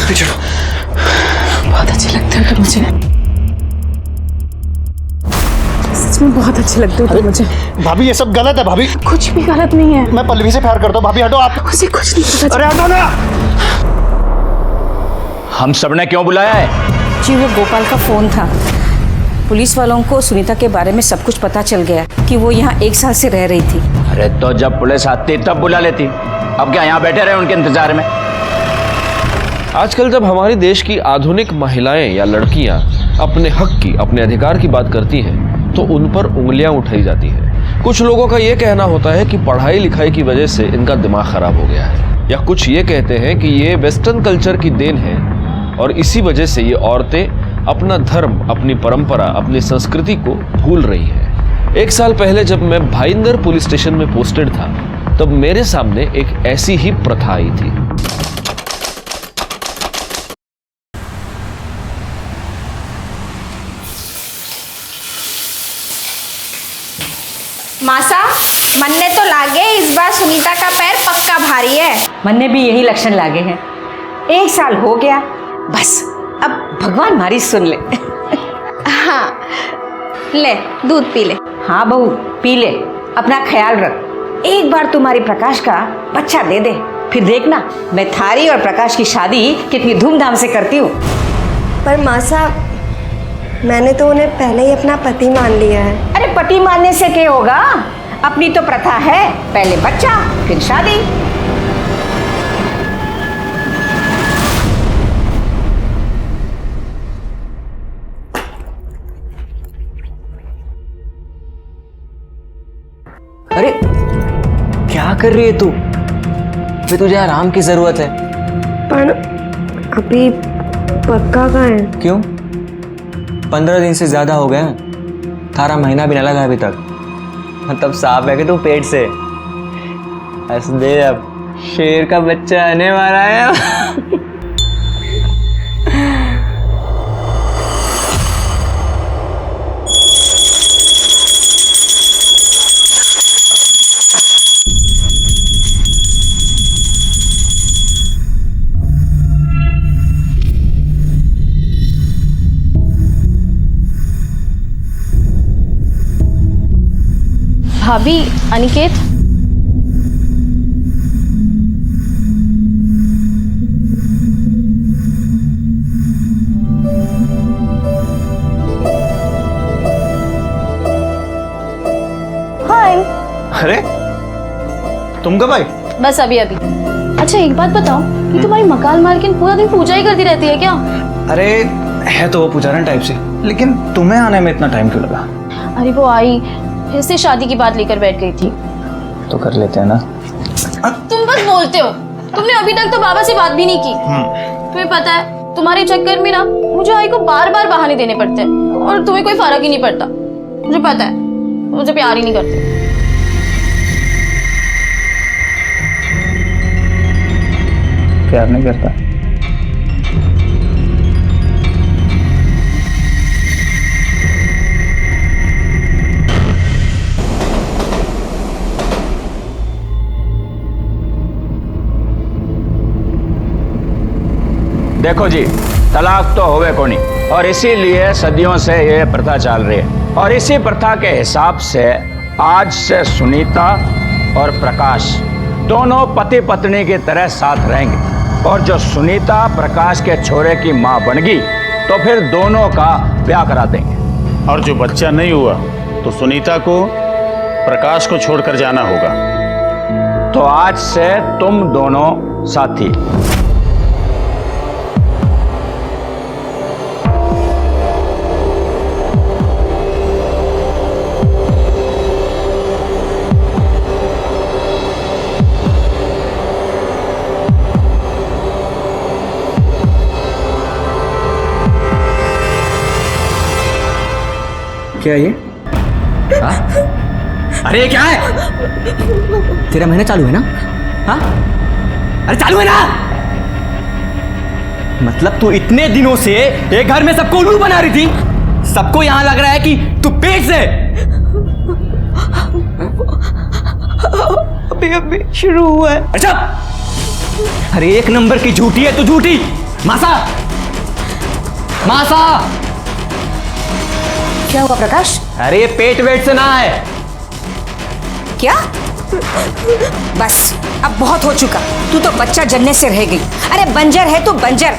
बहुत अच्छे लगते हो तुम मुझे, सच में बहुत अच्छे लगते हो तुम मुझे। भाभी ये सब गलत है भाभी। कुछ भी गलत नहीं है। मैं पल्लवी से प्यार करता हूँ भाभी, हटो आप। मुझे कुछ नहीं पता। अरे हटो ना। हम सबने क्यों बुलाया है? जी वो गोपाल का फोन था। पुलिस वालों को सुनीता के बारे में सब कुछ पता चल गया कि वो यहाँ 1 साल से रह रही थी। अरे तो जब पुलिस आती तब बुला लेती, अब क्या यहाँ बैठे रहे उनके इंतजार में? आजकल जब हमारे देश की आधुनिक महिलाएं या लड़कियां अपने हक की, अपने अधिकार की बात करती हैं तो उन पर उंगलियां उठाई जाती हैं। कुछ लोगों का ये कहना होता है कि पढ़ाई लिखाई की वजह से इनका दिमाग खराब हो गया है, या कुछ ये कहते हैं कि ये वेस्टर्न कल्चर की देन है और इसी वजह से ये औरतें अपना धर्म, अपनी परंपरा, अपनी संस्कृति को भूल रही हैं। 1 साल पहले जब मैं भाईंदर पुलिस स्टेशन में पोस्टेड था तब मेरे सामने एक ऐसी ही प्रथा आई थी। मासा, मन ने तो लागे इस बार सुनीता का पैर पक्का भारी है। मन ने भी यही लक्षण लागे हैं। 1 साल हो गया, बस अब भगवान हमारी सुन ले। हाँ, ले दूध पी ले। हाँ बहू पी ले, अपना ख्याल रख। एक बार तुम्हारी प्रकाश का बच्चा दे दे, फिर देखना मैं थारी और प्रकाश की शादी कितनी धूमधाम से करती हूँ। पर मासा, मैंने तो उन्हें पहले ही अपना पति मान लिया है। अरे पति मानने से क्या होगा, अपनी तो प्रथा है, पहले बच्चा फिर शादी। अरे क्या कर रही है तू? अभी तुझे आराम की जरूरत है। पर अभी पक्का कहाँ है? क्यों? 15 दिन से ज्यादा हो गए, थारा महीना भी ना लगा अभी तक। मतलब साफ है कि तू पेट से। हंस दे, अब शेर का बच्चा आने वाला है। भाभी, अनिकेत। हाय। अरे तुम कब आए? बस अभी अभी। अच्छा एक बात बताओ, कि तुम्हारी मकान मालकिन पूरा दिन पूजा ही करती रहती है क्या? अरे है तो वो पुजारन टाइप से, लेकिन तुम्हें आने में इतना टाइम क्यों लगा? अरे वो आई, फिर से शादी की बात लेकर बैठ गई थी। तो कर लेते हैं ना। तुम बस बोलते हो, तुमने अभी तक तो बाबा से बात भी नहीं की। तुम्हें पता है, तुम्हारे चक्कर में ना मुझे आई को बार बार बहाने देने पड़ते हैं और तुम्हें कोई फर्क ही नहीं पड़ता। मुझे पता है, मुझे प्यार ही नहीं करते। प्यार नहीं करता? देखो जी, तलाक तो होवे को नहीं, और इसीलिए सदियों से ये प्रथा चल रही है। और इसी प्रथा के हिसाब से आज से सुनीता और प्रकाश दोनों पति पत्नी की तरह साथ रहेंगे। और जो सुनीता प्रकाश के छोरे की माँ बन गई तो फिर दोनों का ब्याह करा देंगे। और जो बच्चा नहीं हुआ तो सुनीता को प्रकाश को छोड़कर जाना होगा। तो आज से तुम दोनों साथी। क्या ये? हाँ? अरे ये क्या है? तेरा महीना चालू है ना? हाँ? अरे चालू है ना? मतलब तू इतने दिनों से एक घर में सबको उल्लू बना रही थी, सबको यहां लग रहा है कि तू पेट से। अभी अभी शुरू हुआ है। अच्छा, अरे 1 नंबर की झूठी है तू, झूठी। मासा, मासा। क्या हुआ प्रकाश? अरे ये पेट वेट से ना है। क्या? बस अब बहुत हो चुका। तू तो बच्चा जन्नत से रह गई। अरे बंजर है तो बंजर।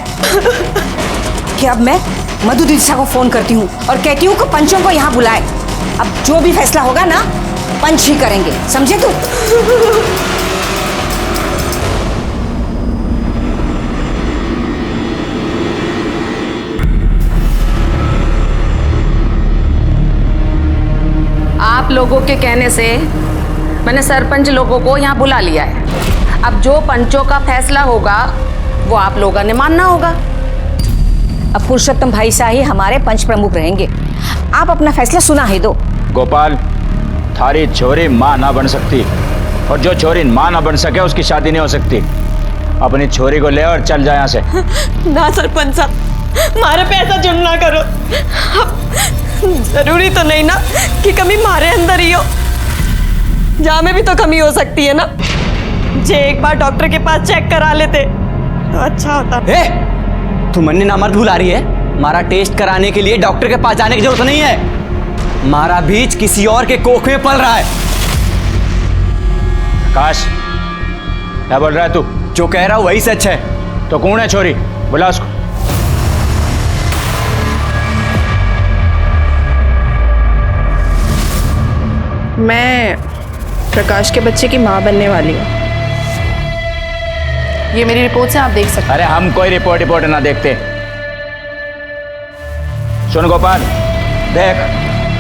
कि अब मैं मधु दीक्षा को फोन करती हूँ और कहती हूँ कि पंचों को यहाँ बुलाए। अब जो भी फैसला होगा ना, पंच ही करेंगे, समझे तू? आप लोगों के कहने से मैंने सरपंच लोगों को यहाँ बुला लिया है। अब जो पंचों का फैसला होगा वो आप लोगों ने मानना होगा। अब पुरुषोत्तम भाई शाह ही हमारे पंच प्रमुख रहेंगे। आप अपना फैसला सुना ही दो। गोपाल, थारी छोरी माँ ना बन सकती, और जो छोरी माँ ना बन सके उसकी शादी नहीं हो सकती। अपनी छोरी को ले और चल जाए यहाँ से। ना सरपंच साहब, मारे पे ऐसा जुल्म ना करो। जरूरी तो नहीं ना कि कमी मारे अंदर ही हो, जा में भी तो कमी हो सकती है ना। जे एक बार डॉक्टर के पास चेक करा लेते तो अच्छा होता। तू मन्ने नामर्द भुला रही है। मारा टेस्ट कराने के लिए डॉक्टर के पास जाने की जरूरत नहीं है। मारा बीज किसी और के कोख में पल रहा है। आकाश, क्या बोल रहा है तू? जो कह रहा हूं वही सच है। तो कौन है छोरी? बुला उसको। मैं प्रकाश के बच्चे की माँ बनने वाली हूँ। ये मेरी रिपोर्ट से आप देख सकते हैं। अरे हम कोई रिपोर्ट ना देखते। सुन गोपाल, देख,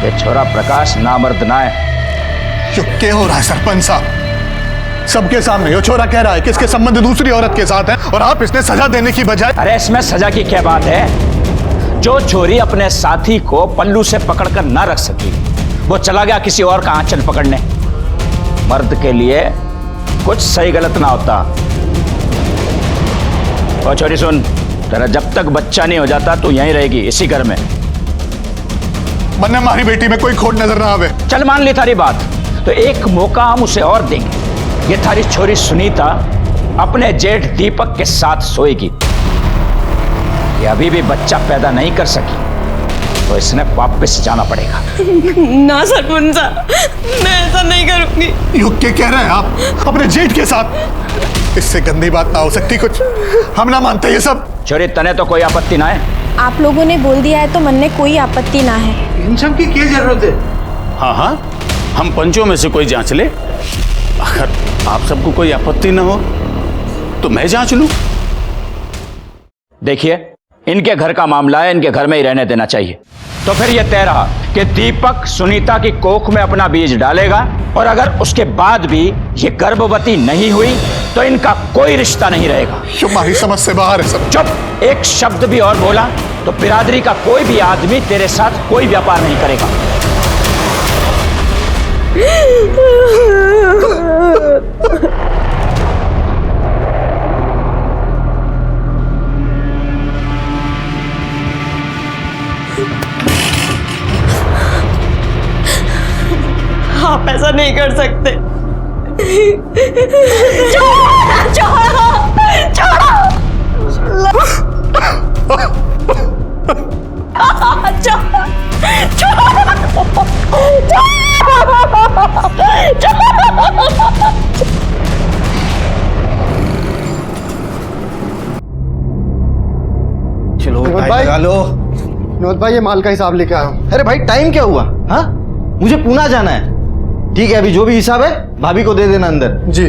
ये छोरा प्रकाश नामर्द ना है। क्यों क्या हो रहा है सरपंच साहब? सबके सामने ये छोरा कह रहा है कि इसके संबंध दूसरी औरत के साथ है और आप इसने सजा देने की बजाय। अरे इसमें सजा की क्या बात है? जो छोरी अपने साथी को पल्लू से पकड़कर ना रख सकी, वो चला गया किसी और का आंचल पकड़ने। मर्द के लिए कुछ सही गलत ना होता। और छोरी सुन, तेरा जब तक बच्चा नहीं हो जाता तू यहीं रहेगी, इसी घर में। मन्ने हमारी बेटी में कोई खोट नजर ना आवे। चल मान ली थारी बात, तो एक मौका हम उसे और देंगे। ये थारी छोरी सुनीता अपने जेठ दीपक के साथ सोएगी। ये अभी भी बच्चा पैदा नहीं कर सकी, तो इसने वापस जाना पड़ेगा। ना सरपंच साहब, मैं ऐसा नहीं करूंगी। युग के कह रहे हैं आप अपने जेठ के साथ? इससे गंदी बात ना हो सकती कुछ। हम ना मानते ये सब। छोरी, तने तो कोई आपत्ति ना है? आप लोगों ने बोल दिया है तो मन में कोई आपत्ति ना है। इन सब की क्या जरूरत है? हाँ हाँ, हम पंचों में से कोई जांच ले। अगर आप सबको कोई आपत्ति ना हो तो मैं जांच लूं। देखिए, इनके घर का मामला है, इनके घर में ही रहने देना चाहिए। तो फिर यह तय रहा कि दीपक सुनीता की कोख में अपना बीज डालेगा, और अगर उसके बाद भी ये गर्भवती नहीं हुई तो इनका कोई रिश्ता नहीं रहेगा। तुम्हारी समझ से बाहर है सब। चुप! एक शब्द भी और बोला तो बिरादरी का कोई भी आदमी तेरे साथ कोई व्यापार नहीं करेगा। आप ऐसा नहीं कर सकते। चलो भाई लगा लो। विनोद भाई, ये माल का हिसाब लेके आया हूँ। अरे भाई, टाइम क्या हुआ? हाँ, मुझे पूना जाना है। ठीक है, अभी जो भी हिसाब है भाभी को दे देना अंदर। जी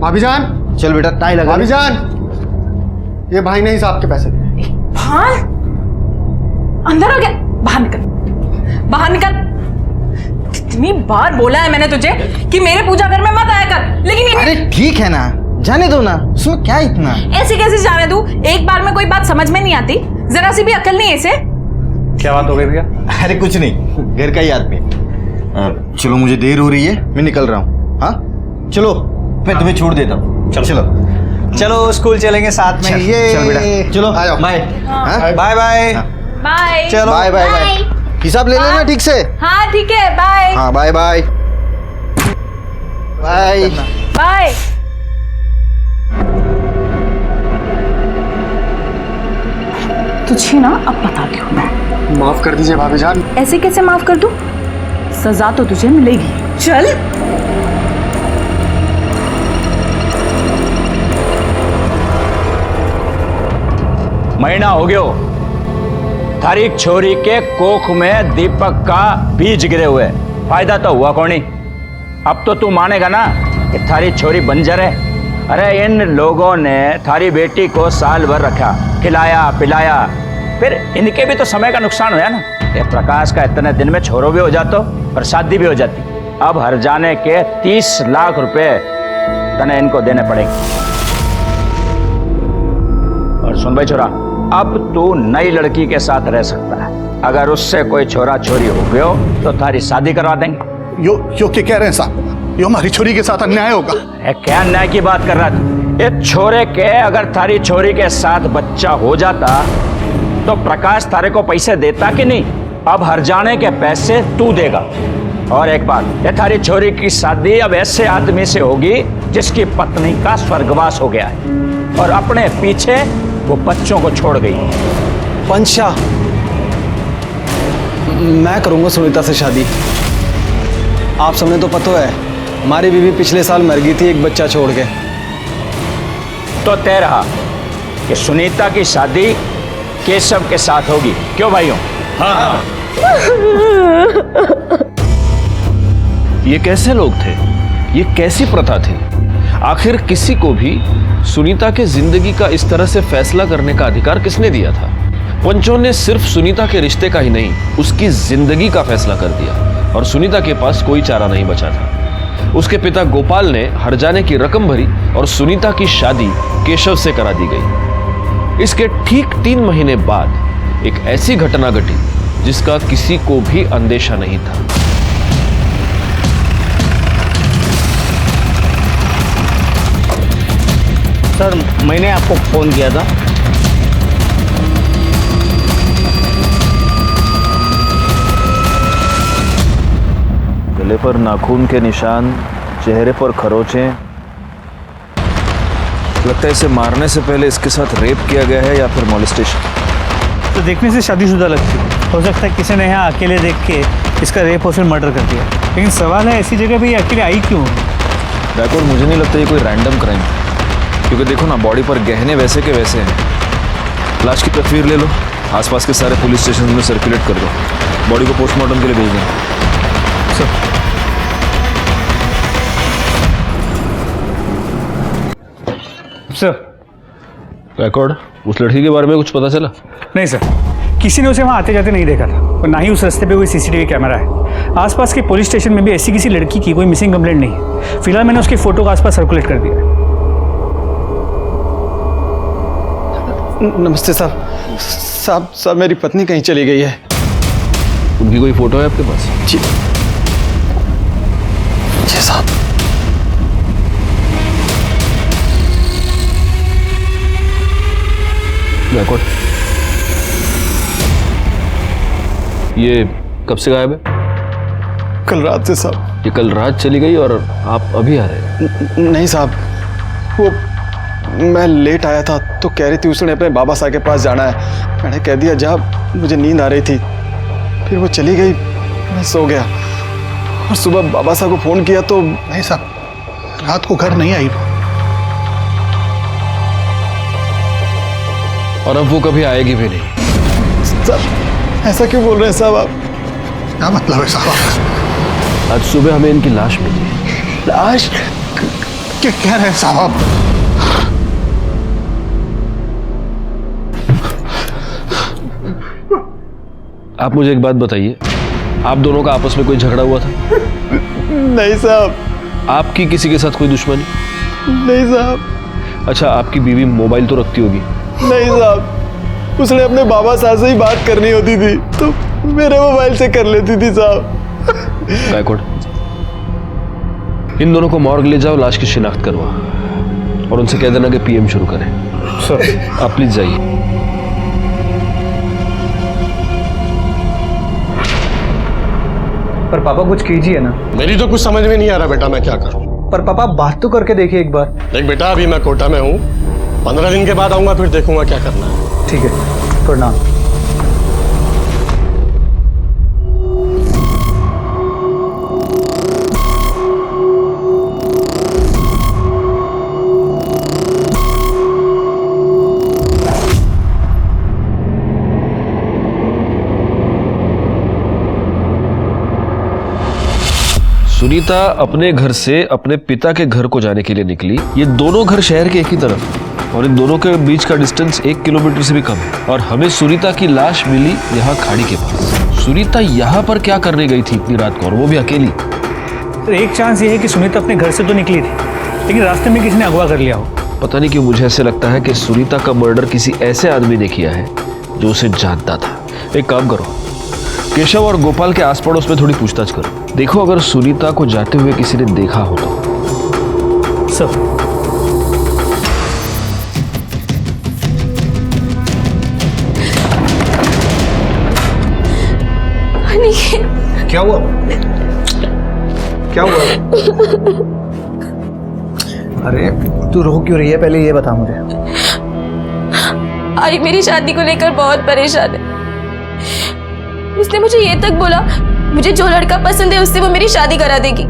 भाभी जान। चल बेटा, टाई लगा। भाभी जान, ये भाई ने हिसाब के पैसे दिए। हाँ, अंदर आ गया। बाहर निकल, बाहर निकल। कितनी बार बोला है मैंने तुझे कि मेरे पूजा घर में मत आया कर, लेकिन ये... अरे ठीक है ना, जाने दो ना, उसमें क्या इतना। ऐसे कैसे जाने दूं? एक बार में कोई बात समझ में नहीं आती? जरा सी भी अकल नहीं है इसे। क्या बात हो गई भैया? अरे कुछ नहीं, घर का ही आदमी। चलो, मुझे देर हो रही है, मैं निकल रहा हूँ। हाँ चलो, मैं तुम्हें छोड़ देता हूँ। चलो चलो स्कूल चलेंगे साथ में। ये चल बेटा, चलो बाय। Bye bye bye. चलो बाय बाय बाय। हिसाब ले लेना ठीक से। हाँ ठीक है, बाय। हाँ बाय बाय बाय बाय। तुझे ना अब बताती हूँ मैं। माफ कर दीजिए भाभी जान। ऐसे कैसे माफ कर दूं? सजा तो तुझे मिलेगी। चल। महीना हो गयो थारी छोरी के कोख में दीपक का बीज गिरे हुए, फायदा तो हुआ कौनी। अब तो तू मानेगा ना कि थारी छोरी बंजर है। अरे इन लोगों ने थारी बेटी को साल भर रखा, खिलाया पिलाया, फिर इनके भी तो समय का नुकसान हुआ ना। ये प्रकाश का इतने दिन में छोरो भी हो जातो और शादी भी हो जाती। अब हर जाने के 30 लाख रुपए तने इनको देने पड़ेंगे। और सुन भाई छोरा, अब तू नई लड़की के साथ रह सकता है। अगर उससे कोई छोरा छोरी हो गयो तो थारी शादी करवा देंगे। यो क्या कह रहे हैं साहब? यो हमारी छोरी के साथ अन्याय होगा। क्या अन्याय की बात कर रहा था? ये छोरे के अगर थारी छोरी के साथ बच्चा हो जाता तो प्रकाश थारे को पैसे देता कि नहीं? अब हर जाने के पैसे तू देगा। और एक बात, ये थारी छोरी की शादी अब ऐसे आदमी से होगी जिसकी पत्नी का स्वर्गवास हो गया है और अपने पीछे वो बच्चों को छोड़ गई। पंचा, मैं करूंगा सुनीता से शादी। आप सबने तो पता है हमारी बीवी पिछले साल मर गई थी एक बच्चा छोड़ के। तो तय रहा कि सुनीता की शादी केशव के साथ होगी। क्यों भाइयों? हाँ। ये कैसे लोग थे? ये कैसी प्रथा थी? आखिर किसी को भी सुनीता के जिंदगी का इस तरह से फैसला करने का अधिकार किसने दिया था? पंचों ने सिर्फ सुनीता के रिश्ते का ही नहीं, उसकी जिंदगी का फैसला कर दिया और सुनीता के पास कोई चारा नहीं बचा था। उसके पिता गोपाल ने हरजाने की रकम भरी और सुनीता की शादी केशव से करा दी गई। इसके ठीक 3 महीने बाद एक ऐसी घटना घटी जिसका किसी को भी अंदेशा नहीं था। सर, मैंने आपको फोन किया था। गले पर नाखून के निशान, चेहरे पर खरोंचें। लगता है इसे मारने से पहले इसके साथ रेप किया गया है या फिर मॉलेस्टेशन। तो देखने से शादीशुदा लगती है। हो सकता है किसी ने यहाँ अकेले देख के इसका रेप और फिर मर्डर कर दिया। लेकिन सवाल है ऐसी जगह पे ये अकेले आई क्यों? बैकवर्ड, मुझे नहीं लगता ये कोई रैंडम क्राइम, क्योंकि देखो ना बॉडी पर गहने वैसे के वैसे हैं। लाश की तस्वीर ले लो, आसपास के सारे पुलिस स्टेशन में सर्कुलेट कर दो, बॉडी को पोस्टमार्टम के लिए भेज दें। सर, बैकवर्ड, उस लड़की के बारे में कुछ पता चला? नहीं सर, किसी ने उसे वहाँ आते जाते नहीं देखा था और ना ही उस रास्ते पे कोई सीसीटीवी कैमरा है। आसपास के पुलिस स्टेशन में भी ऐसी किसी लड़की की कोई मिसिंग कंप्लेंट नहीं है। फिलहाल मैंने उसकी फोटो को आसपास सर्कुलेट कर दिया है। नमस्ते साहब। साहब मेरी पत्नी कहीं चली गई है। उनकी कोई फोटो है आपके पास? जी साहब। बैकवर्ड, ये कब से गायब है? कल रात से साहब। ये कल रात चली गई और आप अभी आ रहे हैं? नहीं साहब, वो मैं लेट आया था तो कह रही थी उसने अपने बाबा साहब के पास जाना है। मैंने कह दिया जा, मुझे नींद आ रही थी। फिर वो चली गई, मैं सो गया और सुबह बाबा साहब को फोन किया तो नहीं साहब, रात को घर नहीं आई। और अब वो कभी आएगी भी नहीं। साहब ऐसा क्यों बोल रहे हैं साहब आप? क्या मतलब है साहब? आज सुबह हमें इनकी लाश मिली। लाश? क्या कह रहे हैं साहब? आप मुझे एक बात बताइए, आप दोनों का आपस में कोई झगड़ा हुआ था? नहीं साहब। आपकी किसी के साथ कोई दुश्मनी? नहीं साहब। अच्छा, आपकी बीवी मोबाइल तो रखती होगी? नहीं साहब, उसने अपने बाबा साहब से ही बात करनी होती थी तो मेरे मोबाइल से कर लेती थी साहब। बैकवर्ड, इन दोनों को मॉर्ग ले जाओ, लाश की शिनाख्त करवा और उनसे कह देना कि पीएम शुरू करें। सर, आप प्लीज जाइए। पर पापा कुछ कीजिए ना। मेरी तो कुछ समझ में नहीं आ रहा बेटा, मैं क्या करूं। पर पापा बात तो करके देखिए एक बार। देख बेटा, अभी मैं कोटा में हूँ, 15 दिन के बाद आऊंगा, फिर देखूंगा क्या करना है। ठीक है। प्रणाम। सुनीता अपने घर से अपने पिता के घर को जाने के लिए निकली। ये दोनों घर शहर के एक ही तरफ हैं और इन दोनों के बीच का डिस्टेंस 1 किलोमीटर से भी कम है। और हमें सुनीता की लाश मिली यहाँ खाड़ी के पास। सुनीता यहाँ पर क्या करने गई थी इतनी रात को, और वो भी अकेली? तो एक चांस ये है कि सुनीता अपने घर से तो निकली थी, लेकिन रास्ते में किसी ने अगवा कर लिया हो। पता नहीं क्यों मुझे ऐसे लगता है कि सुनीता का मर्डर किसी ऐसे आदमी ने किया है जो उसे जानता था। एक काम करो, केशव और गोपाल के आस पड़ोस में थोड़ी पूछताछ करो। देखो अगर सुनीता को जाते हुए किसी ने देखा हो तो। सर, क्या हुआ? क्या हुआ? अरे तू रो क्यों रही है, पहले ये बता मुझे। आई मेरी शादी को लेकर बहुत परेशान है। उसने मुझे ये तक बोला मुझे जो लड़का पसंद है उससे वो मेरी शादी करा देगी,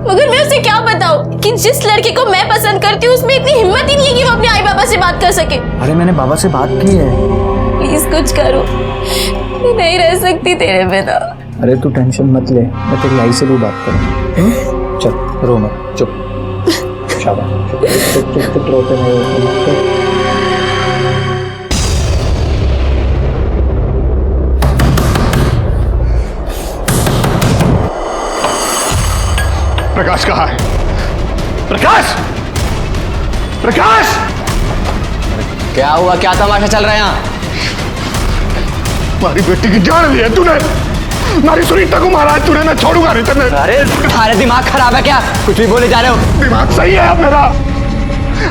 मगर मैं उसे क्या बताऊं कि जिस लड़के को मैं पसंद करती हूँ उसमें इतनी हिम्मत ही नहीं है कि वो अपने आई बाबा से बात कर सके। अरे मैंने बाबा से बात की है। प्लीज कुछ करो, मैं नहीं रह सकती तेरे बिना। अरे तू टेंशन मत ले, मैं तेरी आई से भी बात करूँ। चल रो मत, चुप, शाबाश, चुप चुप चुप रोते नहीं। प्रकाश कहाँ है? प्रकाश! प्रकाश! क्या हुआ, क्या तमाशा चल रहा है यहाँ? हमारी बेटी की जान ली है तूने, हमारी सुनीता को मारा है तूने, मैं छोड़ूंगा नहीं तेरे। अरे तुम्हारे दिमाग खराब है क्या? कुछ भी बोले जा रहे हो। दिमाग सही है अब मेरा,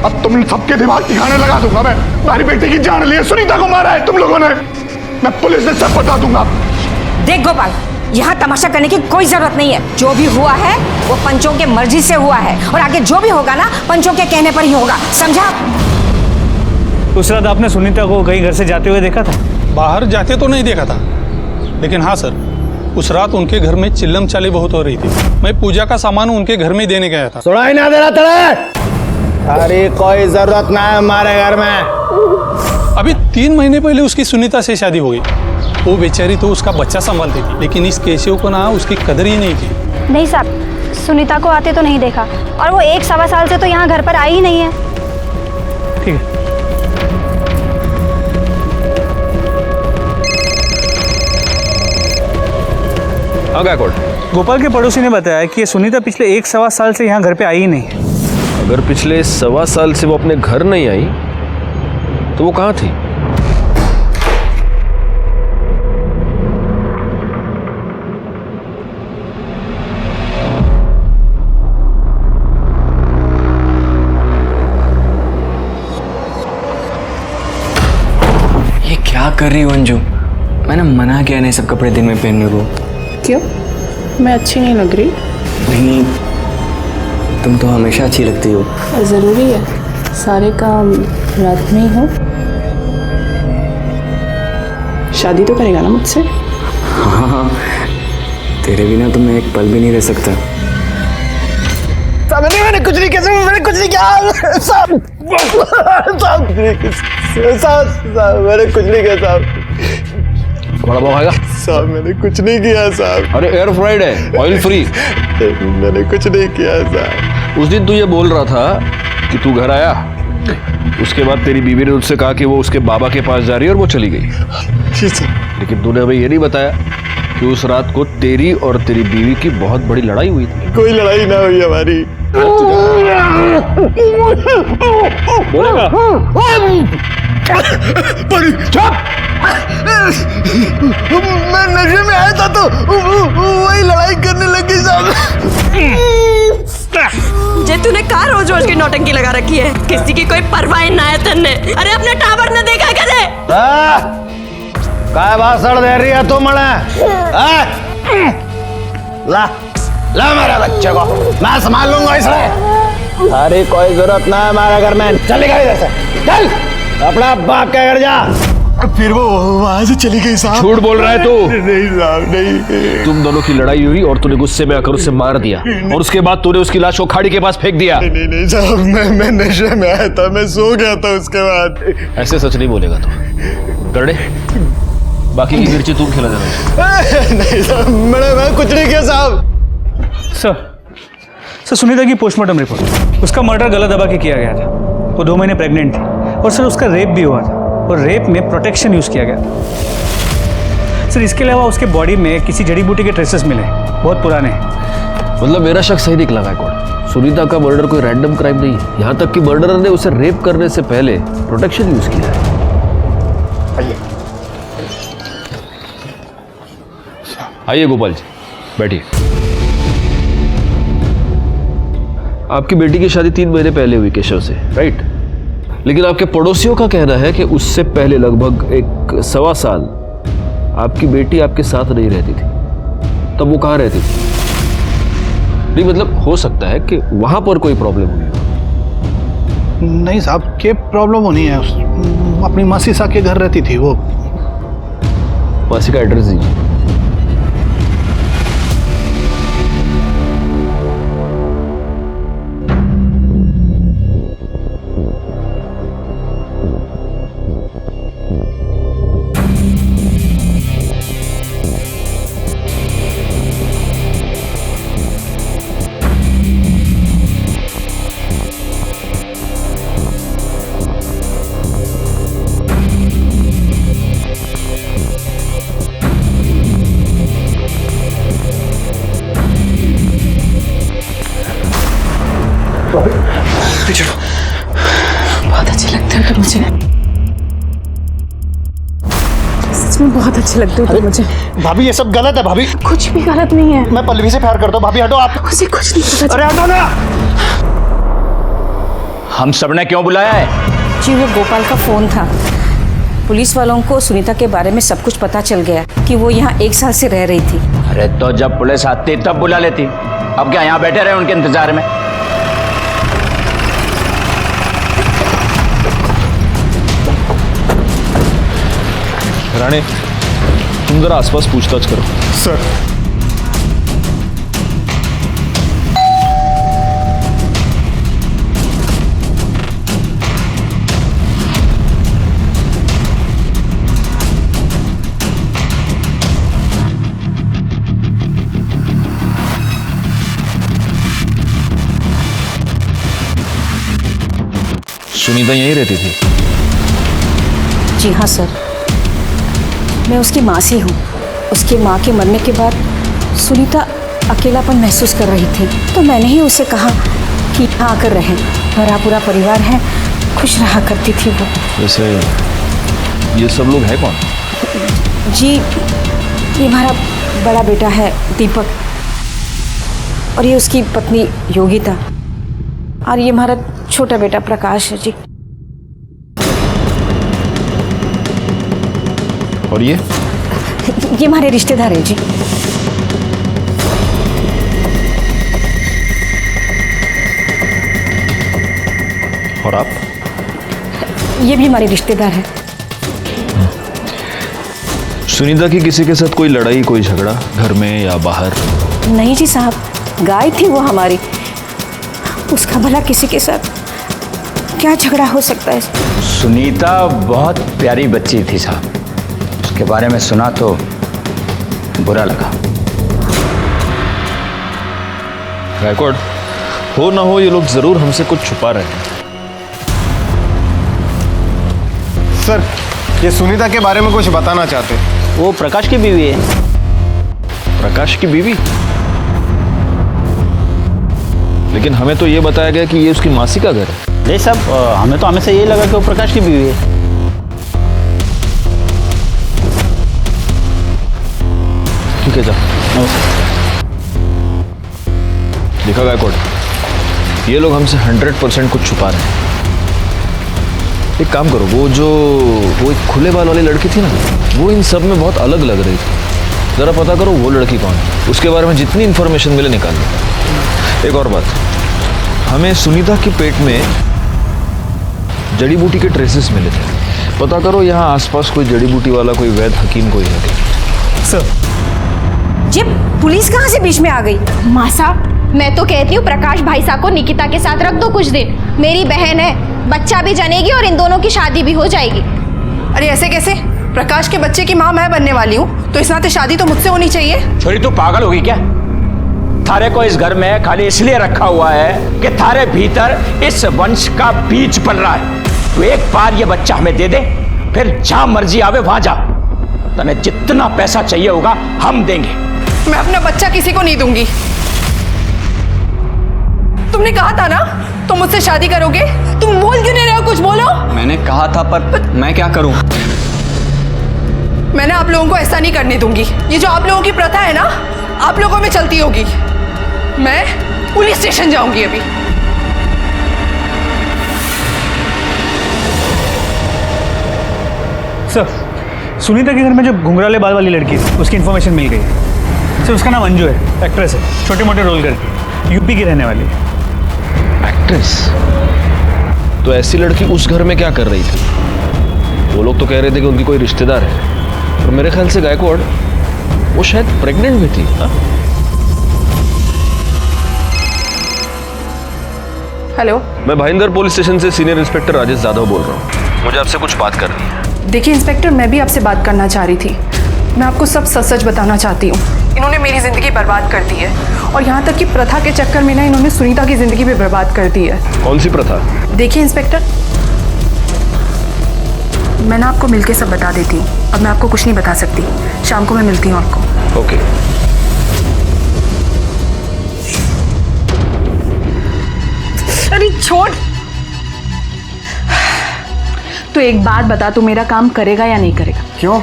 अब तुम सबके दिमाग ठिकाने लगा दूंगा मैं। हमारी बेटी की जान ली है, सुनीता को मारा है तुम लोगों ने, मैं पुलिस से सब बता दूंगा। देख गोपाल, यहाँ तमाशा करने की कोई जरूरत नहीं है। जो भी हुआ है वो पंचों के मर्जी से हुआ है, और आगे जो भी होगा ना पंचों के कहने पर ही होगा, समझा? उस रात आपने सुनीता को कहीं घर से जाते हुए देखा था? बाहर जाते तो नहीं देखा था, लेकिन हाँ सर, उस रात उनके घर में चिल्लम चाली बहुत हो रही थी। मैं पूजा का सामान उनके घर में देने गया था। सुनाई ना दे रहा तेरे? अरे कोई जरूरत ना है हमारे घर में। अभी 3 महीने पहले उसकी सुनीता से शादी हो गई। वो बेचारी तो उसका बच्चा संभालती थी, लेकिन इस केशव को ना उसकी कदर ही नहीं की। नहीं साहब, सुनीता को आते तो नहीं देखा, और वो 1-1.25 साल से तो यहाँ घर पर आई ही नहीं है। ठीक है। गोपाल के पड़ोसी ने बताया कि सुनीता पिछले 1-1.25 साल से यहाँ घर पे आई ही नहीं है। अगर पिछले 1.25 साल से वो अपने घर नहीं आई तो वो कहाँ थी? ये क्या कर रही हो अंजू? मैंने मना किया नहीं सब कपड़े दिन में पहनने को। क्यों? मैं अच्छी नहीं लग रही? नहीं, तुम तो हमेशा अच्छी लगती हो। ज़रूरी है सारे काम रात में ही हो? शादी तो करेगा ना मुझसे? हाँ, तेरे बिना तो मैं एक पल भी नहीं रह सकता। मैंने कुछ नहीं किया, मैंने कुछ नहीं किया, मैंने कुछ नहीं किया साहब। बड़ा भाव आएगा साहब, मैंने कुछ नहीं किया साहब। अरे एयर फ्राइड है, ऑयल फ्री। मैंने कुछ नहीं किया साहब। उस दिन तू ये बोल रहा था कि तू घर आया, उसके बाद तेरी बीवी ने उससे कहा कि वो उसके बाबा के पास जा रही है और वो चली गई। जी सर। लेकिन तूने हमें ये नहीं बताया कि उस रात को तेरी और तेरी बीवी की बहुत बड़ी लड़ाई हुई थी। कोई लड़ाई ना हुई हमारी। बोलेगा? मैं नशे में आया था तो वही लड़ाई करने लगी साहब। जे तूने कहा रोज रोज की नौटंकी लगा रखी है, किसी की कोई परवाह ना है तन्ने। अरे अपने टावर न देखा करे। काय भाषण दे रही है तू मने? ला ला मेरे बच्चे को, मैं संभाल लूंगा इसे। अरे कोई जरूरत ना है हमारे घर में, चलेगा इधर से, चल अपना बाप के घर जा। फिर वो वहां से चली गई साहब। झूठ बोल रहा है तू। नहीं साहब नहीं। तुम दोनों की लड़ाई हुई और तूने गुस्से में आकर उसे मार दिया और उसके बाद तूने उसकी लाश को खाड़ी के पास फेंक दिया। नहीं साहब, मैं नशे में आया था, मैं सो गया था उसके बाद। ऐसे सच नहीं बोलेगा तू। करड़े, बाकी की मिर्ची तुम खिला देना। नहीं साहब, मैं कुछ नहीं किया साहब। सर सुनीता की पोस्टमार्टम रिपोर्ट, उसका मर्डर गला दबा के किया गया था। वो 2 महीने प्रेग्नेंट थी और सर उसका रेप भी हुआ था और रेप में प्रोटेक्शन यूज़ किया गया था। सर इसके अलावा उसके बॉडी में किसी जड़ी बूटी के ट्रेसेस मिले, बहुत पुराने। मतलब मेरा शक सही निकला गायकवाड़। सुनीता का मर्डर कोई रैंडम क्राइम नहीं है, यहाँ तक कि मर्डरर ने उसे रेप करने से पहले प्रोटेक्शन यूज किया है। आइए गोपाल जी, बैठिए। आपकी बेटी की शादी 3 महीने पहले हुई केशव से, राइट? लेकिन आपके पड़ोसियों का कहना है कि उससे पहले लगभग 1.25 साल आपकी बेटी आपके साथ नहीं रहती थी। तब वो कहाँ रहती थी? नहीं मतलब हो सकता है कि वहां पर कोई प्रॉब्लम हुई हो। नहीं साहब, क्या प्रॉब्लम होनी है? अपनी मासी सा के घर रहती थी वो। मासी का एड्रेस दीजिए। बहुत अच्छे लगते हो तुम मुझे, सच में बहुत अच्छे लगते हो तुम मुझे। भाभी ये सब गलत है भाभी। कुछ भी गलत नहीं है। मैं पल्लवी से प्यार करता हूँ भाभी, हटो आप। मुझे कुछ नहीं पता। अरे हटो ना। हम सबने क्यों बुलाया है? जी वो गोपाल का फोन था। पुलिस वालों को सुनीता के बारे में सब कुछ पता चल गया कि वो यहाँ 1 साल से रह रही थी। अरे तो जब पुलिस आती तब बुला लेती, अब क्या यहाँ बैठे रहे उनके इंतजार में? राणे, तुम जरा आसपास पूछताछ करो। सर। सुनीता यहीं रहती थी? जी हाँ सर, मैं उसकी मासी हूँ। उसकी माँ के मरने के बाद सुनीता अकेलापन महसूस कर रही थी, तो मैंने ही उसे कहा कि यहाँ आकर रहें, भरा पूरा परिवार है, खुश रहा करती थी वो। वैसे ये सब लोग हैं कौन? जी ये हमारा बड़ा बेटा है दीपक, और ये उसकी पत्नी योगिता, और ये हमारा छोटा बेटा प्रकाश है जी। और ये हमारे रिश्तेदार है जी। और आप? ये भी हमारे रिश्तेदार है। सुनीता की किसी के साथ कोई लड़ाई, कोई झगड़ा घर में या बाहर? नहीं जी साहब, गाय थी वो हमारी, उसका भला किसी के साथ क्या झगड़ा हो सकता है? सुनीता बहुत प्यारी बच्ची थी साहब, उसके बारे में सुना तो बुरा लगा। गायकवाड़, हो ना हो ये लोग जरूर हमसे कुछ छुपा रहे हैं। सर, ये सुनीता के बारे में कुछ बताना चाहते। वो प्रकाश की बीवी है। प्रकाश की बीवी? लेकिन हमें तो ये बताया गया कि ये उसकी मासी का घर है। नहीं साहब, हमें तो हमेशा यही लगा कि वो प्रकाश की बीवी है। ठीक है, जा। देखा गायकवाड़, ये लोग हमसे 100% कुछ छुपा रहे हैं। एक काम करो, वो एक खुले बाल वाली लड़की थी ना, वो इन सब में बहुत अलग लग रही थी। जरा पता करो वो लड़की कौन है, उसके बारे में जितनी इंफॉर्मेशन मिले निकाल लो। एक और बात, हमें सुनीता के पेट में जड़ी बूटी के ट्रेसेस मिले थे, पता करो यहाँ आसपास कोई जड़ी बूटी वाला कोई वैद्य हकीम कोई है क्या? सर जी पुलिस कहाँ से बीच में आ गई? माँ साहब, मैं तो कहती हूँ प्रकाश भाई साहब को निकिता के साथ रख दो कुछ दिन। मेरी बहन है, बच्चा भी जनेगी और इन दोनों की शादी भी हो जाएगी। अरे ऐसे कैसे? प्रकाश के बच्चे की माँ मैं बनने वाली हूँ, तो इस नाते शादी तो मुझसे होनी चाहिए। छोरी तू पागल होगी क्या? थारे को इस घर में खाली इसलिए रखा हुआ है कि थारे भीतर इस वंश का बीज पल रहा है। तो एक बार ये बच्चा हमें दे दे, फिर जहां मर्जी आवे वहां जा। तने जितना पैसा चाहिए होगा हम देंगे। मैं अपना बच्चा किसी को नहीं दूंगी। तुमने कहा था ना तुम मुझसे शादी करोगे, तुम बोल क्यों नहीं रहे हो? कुछ बोलो। मैंने कहा था, पर मैं क्या करूं? मैंने आप लोगों को ऐसा नहीं करने दूंगी। ये जो आप लोगों की प्रथा है ना, आप लोगों में चलती होगी। मैं पुलिस स्टेशन जाऊंगी अभी। सर, सुनीता के घर में जो घुंघराले बाल वाली लड़की थी उसकी इन्फॉर्मेशन मिल गई है। सर उसका नाम अंजू है, एक्ट्रेस है, छोटे मोटे रोल करती, यूपी की रहने वाली है। एक्ट्रेस? तो ऐसी लड़की उस घर में क्या कर रही थी? वो लोग तो कह रहे थे कि उनकी कोई रिश्तेदार है, और मेरे ख्याल से गायकवाड़ वो शायद प्रेग्नेंट भी थी। हाँ? हेलो, मैं भाईंदर पुलिस स्टेशन से सीनियर इंस्पेक्टर राजेश यादव बोल रहा हूँ। मुझे आपसे कुछ बात करनी है। देखिए इंस्पेक्टर, मैं भी आपसे बात करना चाह रही थी। मैं आपको सब सच सच बताना चाहती हूँ। इन्होंने मेरी जिंदगी बर्बाद कर दी है, और यहाँ तक कि प्रथा के चक्कर में ना इन्होंने सुनीता की जिंदगी भी बर्बाद कर दी है। कौन सी प्रथा? देखिए इंस्पेक्टर, मैं ना आपको मिलके सब बता देती हूँ। अब मैं आपको कुछ नहीं बता सकती। शाम को मैं मिलती हूँ आपको। ओके। अरे छोड़। तो एक बात बता, तू मेरा काम करेगा या नहीं करेगा? क्यों?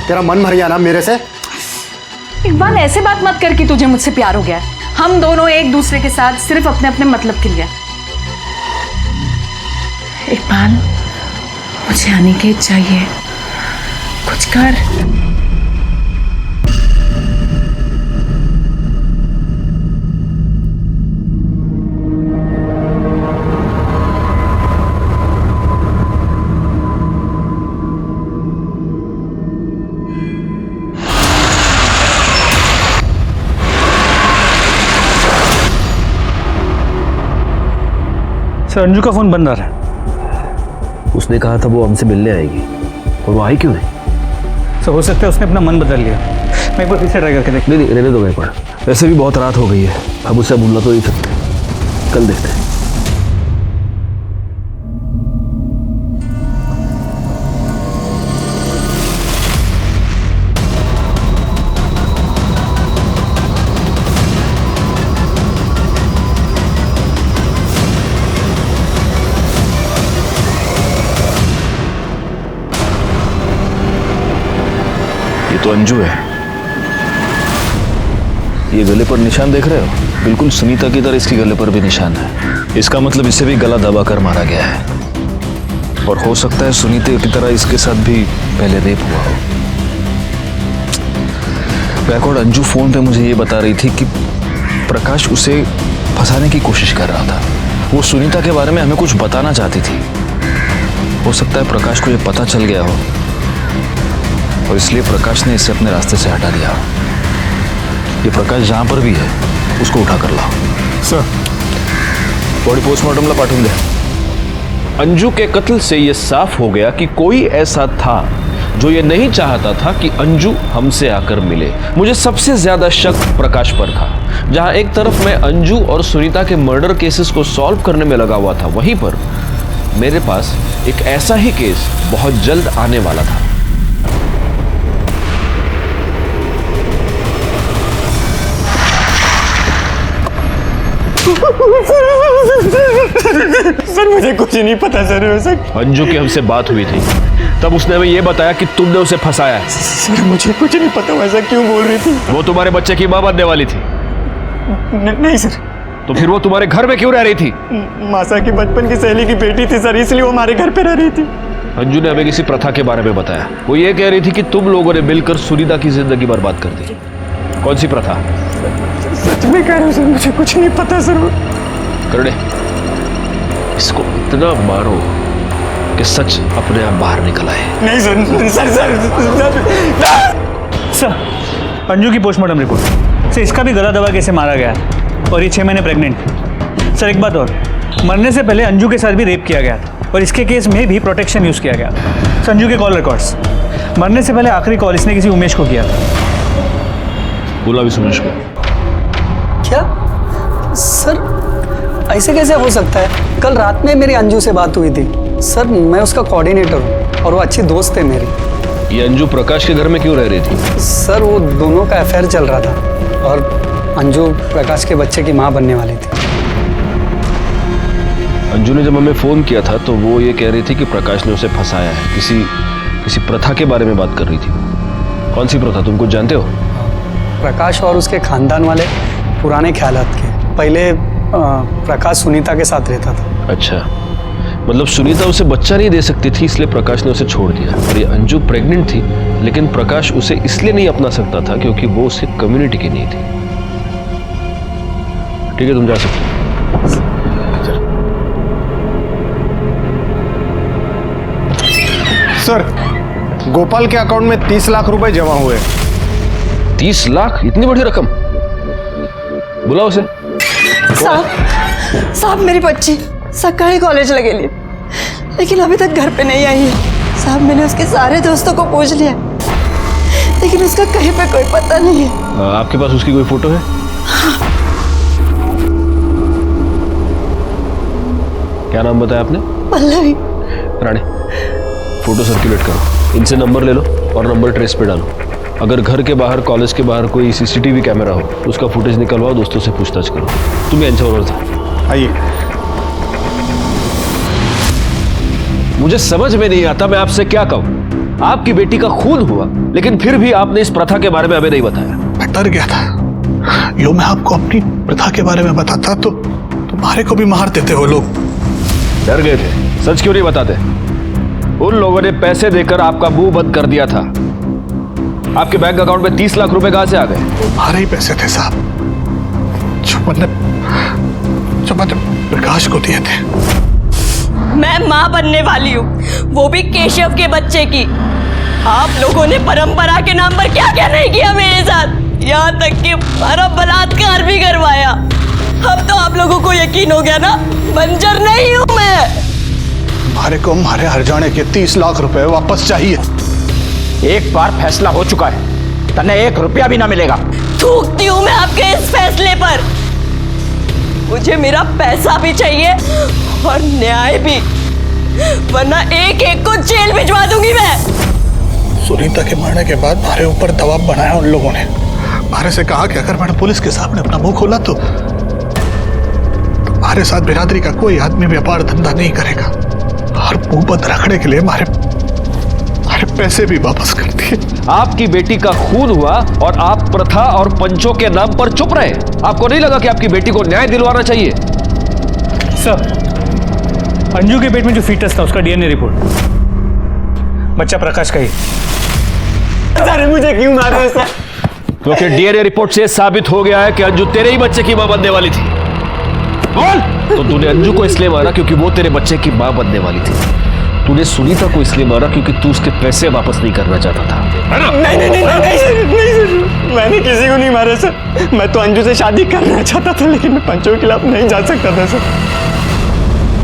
तेरा मन भर गया ना मेरे से? इकबाल, ऐसे बात मत कर कि तुझे मुझसे प्यार हो गया है। हम दोनों एक दूसरे के साथ सिर्फ अपने अपने मतलब के लिए। इकबाल, मुझे अनिकेत चाहिए, कुछ कर। सर अंजू का फोन बंद आ रहा है। उसने कहा था वो हमसे मिलने आएगी, और वो आई क्यों नहीं? सर हो सकता है उसने अपना मन बदल लिया। मैं एक बार फिर से ट्राई करके देख। नहीं रहने दो गायकवाड़, वैसे भी बहुत रात हो गई है, अब उससे भूलना तो नहीं सकते। कल देखते हैं। तो अंजू है। ये गले पर निशान देख रहे हो? बिल्कुल सुनीता की तरह इसके गले पर भी निशान है। इसका मतलब इसे भी गला दबाकर मारा गया है, और हो सकता है सुनीता की तरह इसके साथ भी पहले रेप हुआ हो। बैकवर्ड अंजू फोन पे मुझे ये बता रही थी कि प्रकाश उसे फंसाने की कोशिश कर रहा था। वो सुनीता के बारे में हमें कुछ बताना चाहती थी। हो सकता है प्रकाश को ये पता चल गया हो, और इसलिए प्रकाश ने इसे अपने रास्ते से हटा दिया। ये प्रकाश जहां पर भी है उसको उठा कर लाओ। सर, बॉडी पोस्टमार्टम ला पाठूं दे। अंजू के कत्ल से यह साफ हो गया कि कोई ऐसा था जो ये नहीं चाहता था कि अंजू हमसे आकर मिले। मुझे सबसे ज्यादा शक प्रकाश पर था। जहां एक तरफ मैं अंजू और सुनीता के मर्डर केसेस को सॉल्व करने में लगा हुआ था, वहीं पर मेरे पास एक ऐसा ही केस बहुत जल्द आने वाला था। सर मुझे कुछ नहीं पता सर। अंजू की हमसे बात हुई थी, तब उसने हमें यह बताया कि तुमने उसे फंसाया है। सर मुझे कुछ नहीं पता, वैसा क्यों बोल रही थी? वो तुम्हारे बच्चे की मां बनने वाली थी। नहीं सर। तो फिर वो तुम्हारे घर में क्यों रह रही थी? मासा की बचपन की सहेली की बेटी थी सर, इसलिए वो हमारे घर पे रह रही थी। अंजू ने हमें किसी प्रथा के बारे में बताया। वो ये कह रही थी कि तुम लोगों ने मिलकर सुनीता की जिंदगी बर्बाद कर दी। कौन सी प्रथा? सच में कह रहा हूँ सर, मुझे कुछ नहीं पता सर। करने इसको इतना मारो कि सच अपने आप बाहर निकल आए। नहीं सर अंजू की पोस्टमार्टम रिपोर्ट सर, इसका भी गला दबा कैसे मारा गया और ये 6 महीने प्रेग्नेंट। सर एक बात और, मरने से पहले अंजू के साथ भी रेप किया गया था और इसके केस में भी प्रोटेक्शन यूज़ किया गया था। संजू के कॉल रिकॉर्ड्स, मरने से पहले आखिरी कॉल इसने किसी उमेश को किया था। बोला भी उमेश को। क्या सर ऐसे कैसे हो सकता है? कल रात में मेरी अंजू से बात हुई थी सर, मैं उसका कोऑर्डिनेटर हूँ और वो अच्छी दोस्त है मेरी। ये अंजू प्रकाश के घर में क्यों रह रही थी? सर वो दोनों का अफेयर चल रहा था और अंजू प्रकाश के बच्चे की माँ बनने वाली थी। अंजू ने जब हमें फोन किया था तो वो ये कह रही थी कि प्रकाश ने उसे फंसाया है, किसी प्रथा के बारे में बात कर रही थी। कौन सी प्रथा, तुम कुछ जानते हो? प्रकाश और उसके खानदान वाले पुराने ख्यालात के। पहले प्रकाश सुनीता के साथ रहता था। अच्छा, मतलब सुनीता उसे बच्चा नहीं दे सकती थी इसलिए प्रकाश ने उसे छोड़ दिया। और ये अंजू प्रेग्नेंट थी लेकिन प्रकाश उसे इसलिए नहीं अपना सकता था क्योंकि वो उसके कम्युनिटी की नहीं थी। ठीक है, तुम जा सकते हो। सर, गोपाल के अकाउंट में 30 लाख रुपए जमा हुए। 30 लाख? इतनी बड़ी रकम? बुलाओ उसे। साहब मेरी बच्ची सकाळी कॉलेज लगेली लेकिन अभी तक घर पे नहीं आई है। साहब मैंने उसके सारे दोस्तों को पूछ लिया लेकिन उसका कहीं पे कोई पता नहीं है। आपके पास उसकी कोई फोटो है? क्या नाम बताया आपने? पल्लवी। रानी, फोटो सर्कुलेट करो, इनसे नंबर ले लो और नंबर ट्रेस पे डालो। अगर घर के बाहर, कॉलेज के बाहर कोई सीसीटीवी कैमरा हो उसका फुटेज निकलवाओ, दोस्तों से पूछताछ करो। तुम्हें यांच्यावर था। आइए। मुझे समझ में नहीं आता मैं आपसे क्या कहूं। आपकी बेटी का खून हुआ लेकिन फिर भी आपने इस प्रथा के बारे में हमें नहीं बताया। मैं डर गया था, यो मैं आपको अपनी प्रथा के बारे में बताता तो तुम्हारे को भी मार देते हो लोग। डर गए थे? सच क्यों नहीं बताते? उन लोगों ने पैसे देकर आपका मुंह बंद कर दिया था। आपके बैंक अकाउंट में 30 लाख रुपए कहां से आ गए? हमारे ही पैसे थे साहब, जो मैंने प्रकाश को दिए थे। मैं माँ बनने वाली हूँ, वो भी केशव के बच्चे की। आप लोगों ने परंपरा के नाम पर क्या क्या नहीं किया मेरे साथ, यहाँ तक कि हमारा बलात्कार भी करवाया। अब तो आप लोगों को यकीन हो गया ना, बंजर नहीं हूँ मैं। हमारे को हमारे हरजाने के 30 लाख रुपए वापस चाहिए। एक बार फैसला हो चुका है, तन्ने 1 रुपया भी ना मिलेगा। थूकती हूँ मैं आपके इस फैसले पर। मुझे मेरा पैसा भी चाहिए और न्याय भी, वरना एक एक को जेल भिजवा दूंगी मैं। सुनीता के मरने के बाद हमारे ऊपर दबाव बनाया उन लोगों ने। हमारे से कहा कि अगर मैंने पुलिस के सामने अपना मुंह खोला तो हमारे साथ बिरादरी का कोई आदमी व्यापार धंधा नहीं करेगा और मुंह बंद रखने के लिए हमारे पैसे भी वापस कर दिए। आपकी बेटी का खून हुआ और आप प्रथा और पंचों के नाम पर चुप रहे। आपको नहीं लगा कि आपकी बेटी को न्याय दिलवाना चाहिए? सर, अंजू के पेट में जो फीटस था उसका डीएनए रिपोर्ट बच्चा प्रकाश का ही। अरे मुझे क्यों मार रहे सर? क्योंकि डीएनए रिपोर्ट से साबित हो गया है कि अंजू तेरे ही बच्चे की मां बनने वाली थी। बोल! तो तूने अंजू को इसलिए मारा क्योंकि वो तेरे बच्चे की मां बनने वाली थी। तूने सुनीता को इसलिए मारा क्योंकि तू उसके पैसे वापस नहीं करना चाहता था, है ना? नहीं, मैंने किसी को नहीं मारा सर। मैं तो अंजू से शादी करना चाहता था लेकिन मैं पंचों के खिलाफ नहीं जा सकता था सर।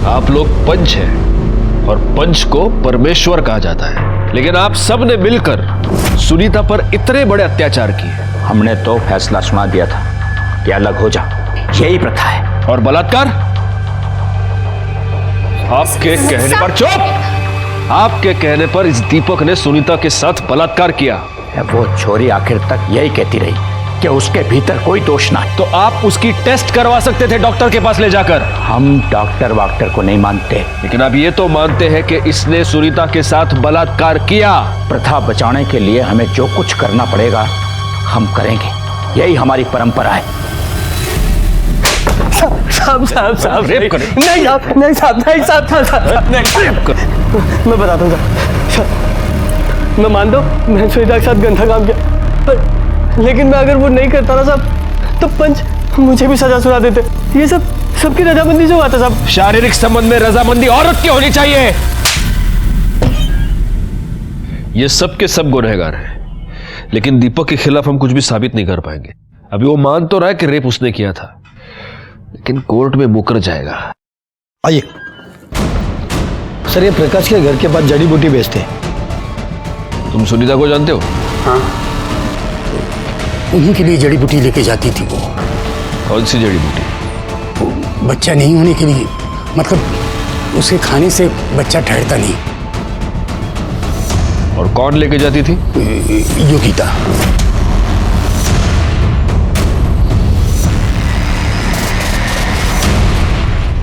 आप लोग पंच हैं और पंच को परमेश्वर कहा जाता है, लेकिन आप सब ने मिलकर सुनीता पर इतने बड़े अत्याचार किए। हमने तो फैसला सुना दिया था कि अलग हो जा, यही प्रथा है। और बलात्कार? आपके कहने पर चुप! आपके कहने पर इस दीपक ने सुनीता के साथ बलात्कार किया। वो छोरी आखिर तक यही कहती रही कि उसके भीतर कोई दोष ना है। तो आप उसकी टेस्ट करवा सकते थे डॉक्टर के पास ले जाकर। हम डॉक्टर वाक्टर को नहीं मानते, लेकिन आप ये तो मानते हैं कि इसने सुनीता के साथ बलात्कार किया। प्रथा बचाने के लिए हमें जो कुछ करना पड़ेगा हम करेंगे, यही हमारी परंपरा है। साहब रेप करें? नहीं साहब मैं बताता हूँ साहब, मैं मानता हूँ मैं सुनीता के साथ गंदा काम किया, लेकिन मैं अगर वो नहीं करता ना साहब तो पंच मुझे भी सजा सुना देते। ये सब सबकी रजामंदी से हुआ था साहब। शारीरिक संबंध में रजामंदी औरत की होनी चाहिए। ये सब के सब गुनहगार हैं, लेकिन दीपक के खिलाफ हम कुछ भी साबित नहीं कर पाएंगे। अभी वो मान तो रहा है कि रेप उसने किया था, लेकिन कोर्ट में मुकर जाएगा। आइए सर, ये प्रकाश के घर के पास जड़ी बूटी बेचते हैं। तुम सुनीता को जानते हो? हाँ, उन्हीं के लिए जड़ी बूटी लेके जाती थी वो। कौन सी जड़ी बूटी? बच्चा नहीं होने के लिए, मतलब उसे खाने से बच्चा ठहरता नहीं। और कौन लेके जाती थी? योगिता।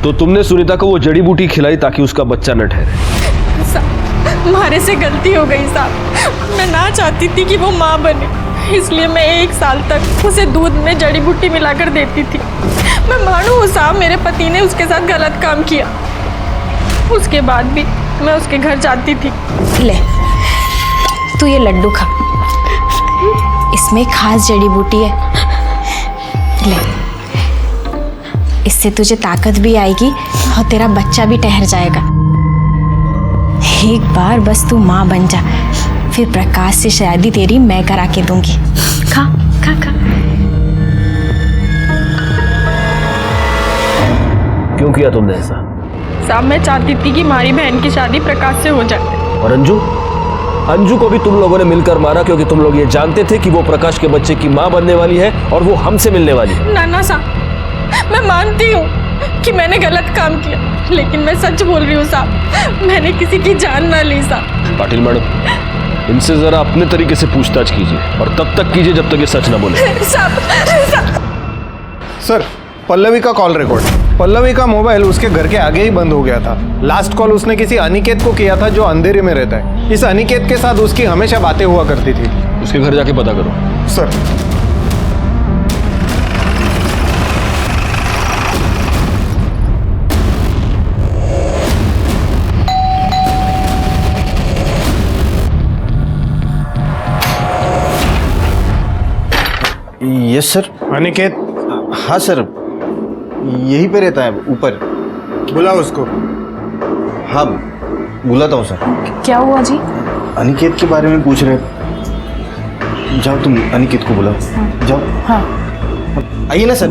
तो तुमने सुनीता को वो जड़ी बूटी खिलाई ताकि उसका बच्चा न ठहरे? हमारे से गलती हो गई साहब। मैं ना चाहती थी कि वो माँ बने, इसलिए मैं 1 साल तक उसे दूध में जड़ी बूटी मिलाकर देती थी। मैं मानू हूँ साहब, मेरे पति ने उसके साथ गलत काम किया, उसके बाद भी मैं उसके घर जाती थी। ले तू ये लड्डू खा, इसमें खास जड़ी बूटी है। ले, इससे तुझे ताकत भी आएगी और तेरा बच्चा भी ठहर जाएगा। एक बार बस तू माँ बन जा, फिर प्रकाश से शादी तेरी मैं करा के दूंगी। खा खा खा। क्यों किया तुमने ऐसा? साहब मैं चाहती थी कि हमारी बहन की शादी प्रकाश से हो जाए। और अंजू? अंजू को भी तुम लोगों ने मिलकर मारा क्योंकि तुम लोग ये जानते थे कि वो प्रकाश के बच्चे की माँ बनने वाली है और वो हमसे मिलने वाली है। ना ना साहब, मैं मानती हूँ कि मैंने गलत काम किया, लेकिन मैं सच बोल रही हूँ साहब, मैंने किसी की जान ना ली साहब। पाटिल मैडम, इनसे जरा अपने तरीके से पूछताछ कीजिए और तब तक कीजिए जब तक ये सच ना बोले। सर, पल्लवी का कॉल रिकॉर्ड। पल्लवी का मोबाइल उसके घर के आगे ही बंद हो गया था। लास्ट कॉल उसने किसी अनिकेत को किया था जो अंधेरे में रहता है। इस अनिकेत के साथ उसकी हमेशा बातें हुआ करती थी। उसके घर जाके पता करो। सर। Yes sir. अनिकेत? हाँ सर, यहीं पे रहता है, ऊपर। बुलाओ उसको। हाँ, बुलाता हूँ सर। क्या हुआ जी? अनिकेत के बारे में पूछ रहे। जाओ तुम अनिकेत को बुलाओ। जाओ। हाँ आइए ना सर।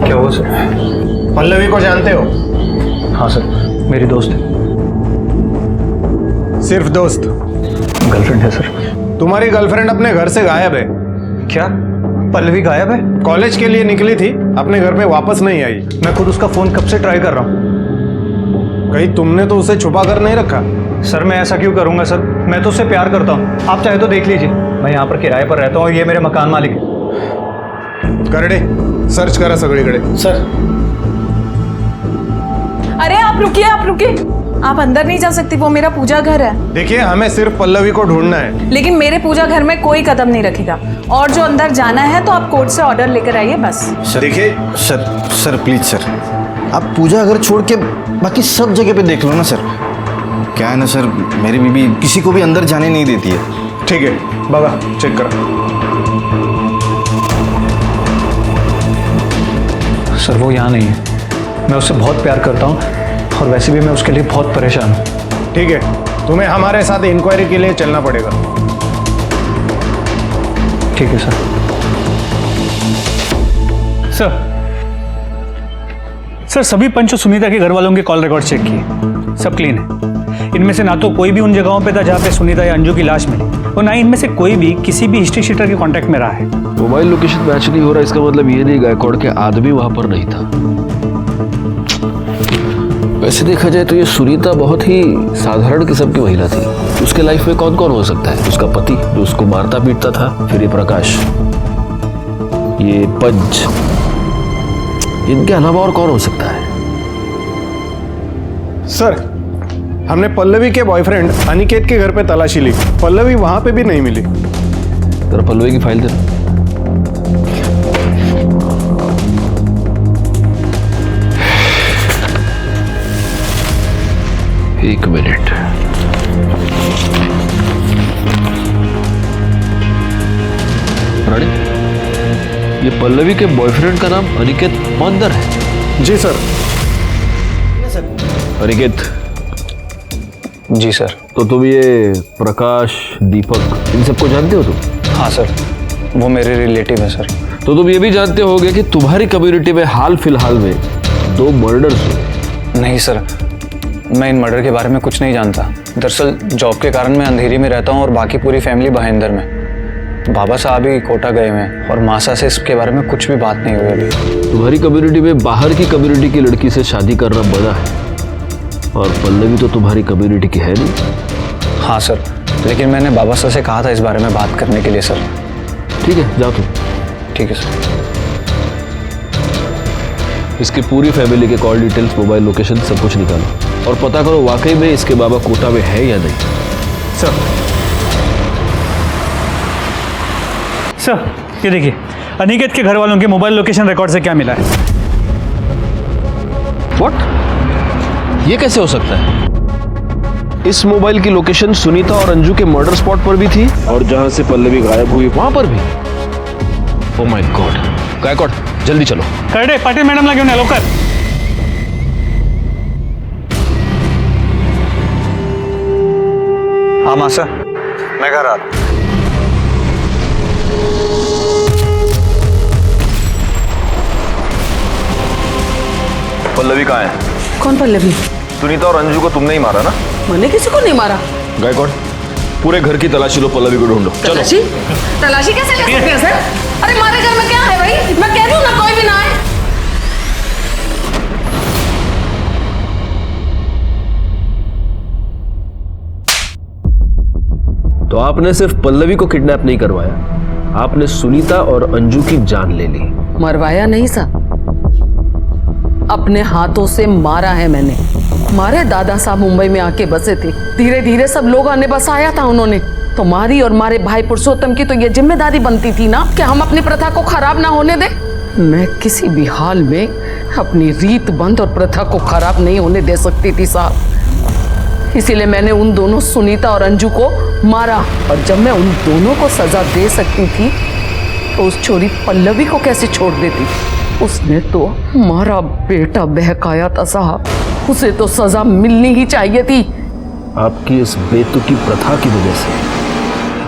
क्या हुआ सर? पल्लवी को जानते हो? हाँ सर, मेरी दोस्त है। सिर्फ दोस्त? गर्लफ्रेंड है सर। तुम्हारी गर्लफ्रेंड अपने घर से गायब है। क्या? पल्लवी गायब है? कॉलेज के लिए निकली थी, अपने घर पे वापस नहीं आई। मैं खुद उसका फोन कब से ट्राई कर रहा हूँ। कहीं तुमने तो उसे छुपा कर नहीं रखा? सर मैं ऐसा क्यों करूंगा सर, मैं तो उससे प्यार करता हूँ। आप चाहे तो देख लीजिए, मैं यहाँ पर किराए पर रहता हूँ, ये मेरे मकान मालिक है। करडे सर्च करा सगळीकडे। सर। अरे आप रुकिए, आप रुकिए, आप अंदर नहीं जा सकती, वो मेरा पूजा घर है। देखिए, हमें सिर्फ पल्लवी को ढूंढना है। लेकिन मेरे पूजा घर में कोई कदम नहीं रखेगा, और जो अंदर जाना है तो आप कोर्ट से ऑर्डर लेकर आइए बस। देखिए सर प्लीज सर, आप पूजा घर छोड़ के बाकी सब जगह पे देख लो ना सर। क्या है ना सर, मेरी बीबी किसी को भी अंदर जाने नहीं देती है। ठीक है बाबा, चेक करो। सर वो यहाँ नहीं है, मैं उससे बहुत प्यार करता हूँ और वैसे भी मैं उसके लिए बहुत परेशान हूँ। ठीक है, तुम्हें हमारे साथ इंक्वायरी के लिए चलना पड़ेगा। ठीक है सर। सर सभी पंच सुनीता के घर वालों के कॉल रिकॉर्ड चेक किए, सब क्लीन है। इनमें से ना तो कोई भी उन जगहों पे था जहाँ पे सुनीता या अंजू की लाश मिली, और ना इनमें से कोई भी किसी भी हिस्ट्री शीटर के कांटेक्ट में रहा है। मोबाइल लोकेशन मैच नहीं हो रहा, इसका मतलब ये नहीं गायकवाड़ के आदमी वहां पर नहीं था। वैसे देखा जाए तो ये सुनीता बहुत ही साधारण किस्म की महिला थी। उसके लाइफ में कौन कौन हो सकता है? उसका पति जो उसको मारता पीटता था, फिर ये प्रकाश, ये पंच, इनके अलावा और कौन हो सकता है? सर, हमने पल्लवी के बॉयफ्रेंड अनिकेत के घर पे तलाशी ली, पल्लवी वहां पे भी नहीं मिली। जरा पल्लवी की फाइल दे। एक मिनट। रानी, ये पल्लवी के बॉयफ्रेंड का नाम अनिकेत मंदर है। जी सर। अनिकेत। जी सर। तो तुम ये प्रकाश, दीपक, इन सबको जानते हो तुम? हाँ सर, वो मेरे रिलेटिव है सर। तो तुम ये भी जानते होगे कि तुम्हारी कम्युनिटी में हाल फिलहाल में 2 मर्डर्स हुए? नहीं सर, मैं इन मर्डर के बारे में कुछ नहीं जानता। दरअसल जॉब के कारण मैं अंधेरी में रहता हूँ और बाकी पूरी फैमिली भाईंदर में। बाबा साहब ही कोटा गए हुए हैं और मासा से इसके बारे में कुछ भी बात नहीं हुई अभी। तुम्हारी कम्युनिटी में बाहर की कम्युनिटी की लड़की से शादी करना बड़ा है, और पल्लवी तो तुम्हारी कम्युनिटी की है नहीं। हाँ सर, लेकिन मैंने बाबा साहब से कहा था इस बारे में बात करने के लिए सर। ठीक है, जाओ तुम। ठीक है सर। इसकी पूरी फैमिली के कॉल डिटेल्स, मोबाइल लोकेशन सब कुछ निकालो और पता करो वाकई में इसके बाबा कोटा में है या नहीं। सर, सर ये देखिए, अनिकेत के घर वालों के मोबाइल लोकेशन रिकॉर्ड से क्या मिला है। व्हाट? ये कैसे हो सकता है? इस मोबाइल की लोकेशन सुनीता और अंजू के मर्डर स्पॉट पर भी थी और जहां से पल्लवी गायब हुई वहां पर भी। Oh my God. गायकवाड, जल्दी चलो। करडे, पाटिल मैडम ला घेऊन या लवकर। हाँ मासा, मैं घर आ रहा हूँ। पल्लवी कहाँ है? कौन पल्लवी? सुनीता और अंजू को तुमने ही मारा ना? मैंने किसी को नहीं मारा। गायकवाड, पूरे घर की तलाशी लो, पल्लवी को ढूंढो। चलो। तलाशी? तलाशी कैसे ले सकते हैं सर? अरे हमारे घर में क्या है भाई? मैं कह रही हूँ ना, कोई भी ना है। तो आपने सिर्फ पल्लवी को किडनैप नहीं करवाया, आपने सुनीता और अंजू की जान ले ली। मरवाया नहीं साहब, अपने हाथों से मारा है मैंने। हमारे दादा साहब मुंबई में आके बसे थे, धीरे धीरे सब लोगों ने बसाया था उन्होंने। तो मारी और मारे भाई पुरुषोत्तम की तो ये जिम्मेदारी बनती थी ना कि हम अपनी प्रथा को खराब ना होने दें। मैं किसी भी हाल में अपनी रीत बंद और प्रथा को खराब नहीं होने दे सकती थी साहब। इसीलिए मैंने उन दोनों सुनीता और अंजू को मारा। और जब मैं उन दोनों को सजा दे सकती थी तो उस छोरी पल्लवी को कैसे छोड़ देती? उसने तो हमारा बेटा बहकाया था साहब, उसे तो सजा मिलनी ही चाहिए थी। आपकी इस बेतुकी प्रथा की वजह से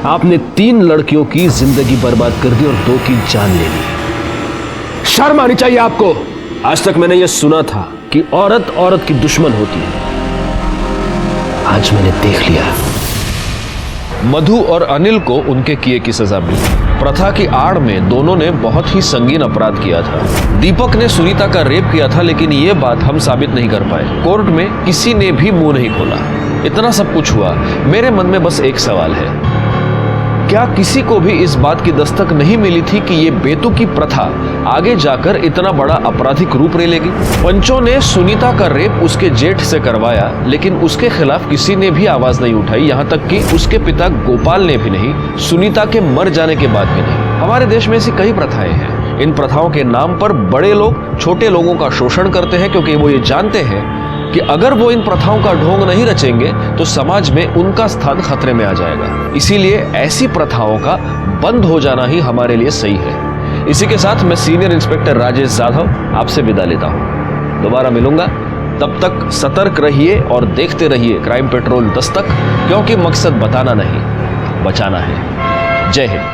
आपने 3 लड़कियों की जिंदगी बर्बाद कर दी और 2 की जान ले ली। शर्म आनी चाहिए आपको। आज तक मैंने यह सुना था कि औरत औरत की दुश्मन होती है, आज मैंने देख लिया। मधु और अनिल को उनके किए की सजा मिली। प्रथा की आड़ में दोनों ने बहुत ही संगीन अपराध किया था। दीपक ने सुनीता का रेप किया था, लेकिन ये बात हम साबित नहीं कर पाए। कोर्ट में किसी ने भी मुंह नहीं खोला। इतना सब कुछ हुआ, मेरे मन में बस एक सवाल है, क्या किसी को भी इस बात की दस्तक नहीं मिली थी कि ये बेतुकी प्रथा आगे जाकर इतना बड़ा आपराधिक रूप ले लेगी? पंचों ने सुनीता का रेप उसके जेठ से करवाया, लेकिन उसके खिलाफ किसी ने भी आवाज नहीं उठाई, यहाँ तक कि उसके पिता गोपाल ने भी नहीं, सुनीता के मर जाने के बाद भी नहीं। हमारे देश में ऐसी कई प्रथाएं हैं। इन प्रथाओं के नाम पर बड़े लोग छोटे लोगों का शोषण करते हैं, क्योंकि वो ये जानते हैं कि अगर वो इन प्रथाओं का ढोंग नहीं रचेंगे तो समाज में उनका स्थान खतरे में आ जाएगा। इसीलिए ऐसी प्रथाओं का बंद हो जाना ही हमारे लिए सही है। इसी के साथ मैं सीनियर इंस्पेक्टर राजेश जाधव आपसे विदा लेता हूं। दोबारा मिलूंगा, तब तक सतर्क रहिए और देखते रहिए क्राइम पेट्रोल दस्तक, क्योंकि मकसद बताना नहीं, बचाना है। जय हिंद।